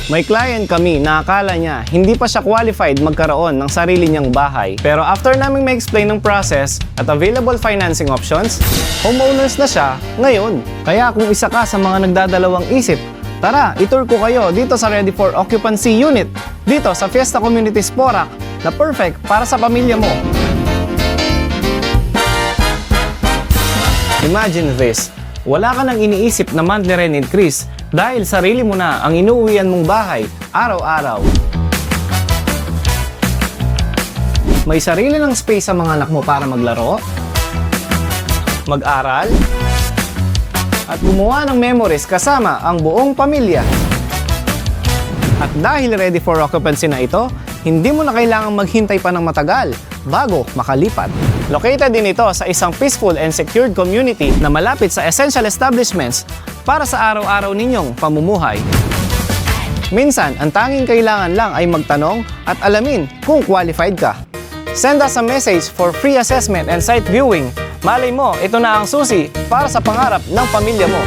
May client kami na akala niya hindi pa siya qualified magkaroon ng sarili niyang bahay. Pero after naming ma-explain ng process at available financing options, homeowners na siya ngayon. Kaya kung isa ka sa mga nagdadalawang isip, tara, itour ko kayo dito sa Ready for Occupancy Unit, dito sa Fiesta Communities Porac, na perfect para sa pamilya mo. Imagine this, wala ka nang iniisip na monthly rent increase dahil sarili mo na ang inuuwian mong bahay araw-araw. May sarili ng space sa mga anak mo para maglaro, mag-aral, at gumawa ng memories kasama ang buong pamilya. At dahil ready for occupancy na ito, hindi mo na kailangang maghintay pa ng matagal bago makalipat. Located din ito sa isang peaceful and secured community na malapit sa essential establishments para sa araw-araw ninyong pamumuhay. Minsan, ang tanging kailangan lang ay magtanong at alamin kung qualified ka. Send us a message for free assessment and site viewing. Malay mo, ito na ang susi para sa pangarap ng pamilya mo.